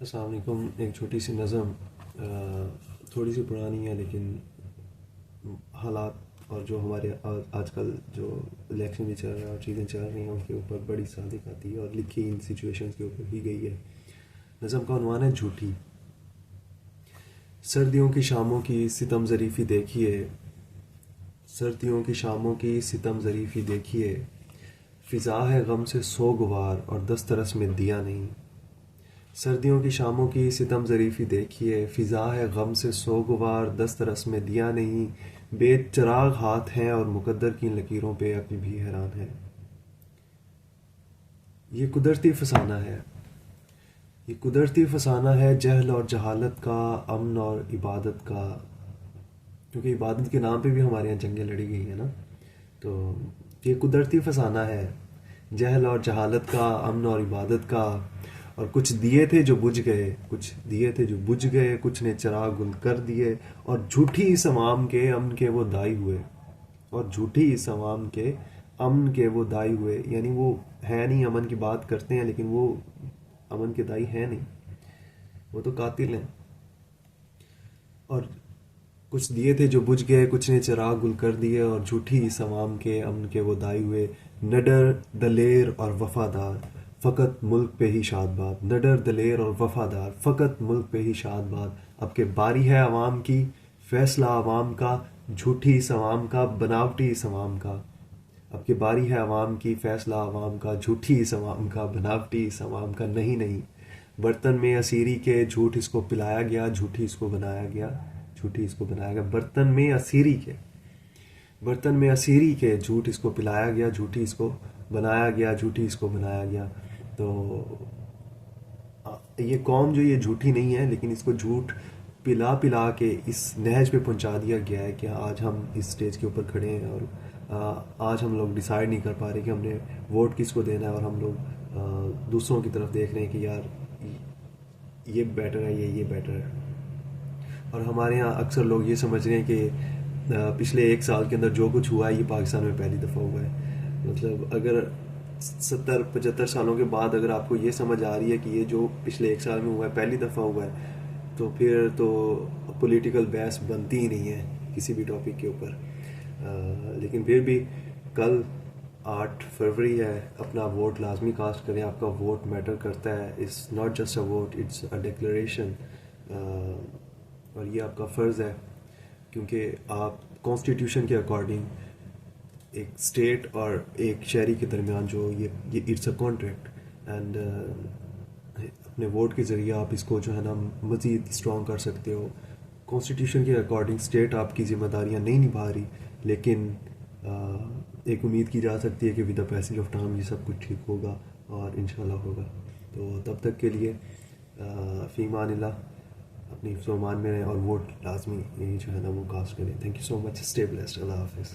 السلام علیکم. ایک چھوٹی سی نظم تھوڑی سی پرانی ہے، لیکن حالات اور جو ہمارے آج کل جو الیکشن بھی چل رہا ہے اور چیزیں چل رہی ہیں ان کے اوپر بڑی صادق آتی ہے اور لکھی ان سچویشنز کے اوپر ہی گئی ہے. نظم کا عنوان ہے جھوٹی. سردیوں کی شاموں کی ستم ظریفی دیکھیے، سردیوں کی شاموں کی ستم ظریفی دیکھیے، فضا ہے غم سے سوگوار اور دسترس میں دیا نہیں. سردیوں کی شاموں کی ستم ظریفی دیکھیے، فضا ہے غم سے سوگوار دسترس میں دیا نہیں. بے چراغ ہاتھ ہیں اور مقدر کی لکیروں پہ عقل بھی حیران ہے. یہ قدرتی فسانہ ہے، یہ قدرتی فسانہ ہے، جہل اور جہالت کا، امن اور عبادت کا. کیونکہ عبادت کے نام پہ بھی ہمارے یہاں جنگیں لڑی گئی ہیں نا. تو یہ قدرتی فسانہ ہے، جہل اور جہالت کا، امن اور عبادت کا. اور کچھ دیے تھے جو بجھ گئے، کچھ دیے تھے جو بجھ گئے، کچھ نے چراغ گل کر دیے. اور جھوٹی اس عوام کے امن کے وہ دائی ہوئے، اور جھوٹی اس عوام کے امن کے وہ دائی ہوئے. یعنی وہ ہے نہیں، امن کی بات کرتے ہیں لیکن وہ امن کے دائی ہے نہیں، وہ تو قاتل ہیں. اور کچھ دیے تھے جو بجھ گئے، کچھ نے چراغ گل کر دیے. اور جھوٹی اس عوام کے امن کے وہ دائی ہوئے. نڈر دلیر اور وفادار فقط ملک پہ ہی شاد باد، نڈر دلیر اور وفادار فقط ملک پہ ہی شاد باد. اب کہ باری ہے عوام کی، فیصلہ عوام کا، جھوٹی اس عوام کا، بناوٹی اس عوام کا. اب کہ باری ہے عوام کی، فیصلہ عوام کا، جھوٹی اس عوام کا، بناوٹی اس عوام کا. نہیں نہیں، برتن میں اسیری کے جھوٹ اس کو پلایا گیا، جھوٹی اس کو بنایا گیا، جھوٹی اس کو بنایا گیا. برتن میں اسیری کے، برتن میں اسیری کے جھوٹ اس کو پلایا گیا، جھوٹی اس کو بنایا گیا، جھوٹی اس کو بنایا گیا. تو یہ قوم جو یہ جھوٹی نہیں ہے، لیکن اس کو جھوٹ پلا پلا کے اس نہج پہ پہنچا دیا گیا ہے کہ آج ہم اس سٹیج کے اوپر کھڑے ہیں. اور آج ہم لوگ ڈیسائیڈ نہیں کر پا رہے کہ ہم نے ووٹ کس کو دینا ہے. اور ہم لوگ دوسروں کی طرف دیکھ رہے ہیں کہ یار یہ بیٹر ہے، یہ بیٹر ہے. اور ہمارے ہاں اکثر لوگ یہ سمجھ رہے ہیں کہ پچھلے ایک سال کے اندر جو کچھ ہوا ہے یہ پاکستان میں پہلی دفعہ ہوا ہے. مطلب اگر 70-75 سالوں کے بعد اگر آپ کو یہ سمجھ آ رہی ہے کہ یہ جو پچھلے ایک سال میں ہوا ہے پہلی دفعہ ہوا ہے، تو پھر تو پولیٹیکل بحث بنتی ہی نہیں ہے کسی بھی ٹاپک کے اوپر. لیکن پھر بھی کل 8 فروری ہے، اپنا ووٹ لازمی کاسٹ کریں. آپ کا ووٹ میٹر کرتا ہے. It's not just a vote, it's a declaration. اور یہ آپ کا فرض ہے، کیونکہ آپ کانسٹیٹیوشن کے اکارڈنگ ایک اسٹیٹ اور ایک شہری کے درمیان جو یہ اٹس اے کانٹریکٹ. اینڈ اپنے ووٹ کے ذریعے آپ اس کو جو ہے نا مزید اسٹرانگ کر سکتے ہو. کانسٹیٹیوشن کے اکارڈنگ اسٹیٹ آپ کی ذمہ داریاں نہیں نبھا رہی، لیکن ایک امید کی جا سکتی ہے کہ ود دا پیسنج آف ٹائم یہ سب کچھ ٹھیک ہوگا اور انشاءاللہ ہوگا. تو تب تک کے لیے فی امان اللہ، اپنی حفظ و امان میں رہیں اور ووٹ لازمی جو ہے نا وہ کاسٹ کریں. Thank you so much. Stay blessed. اللہ حافظ.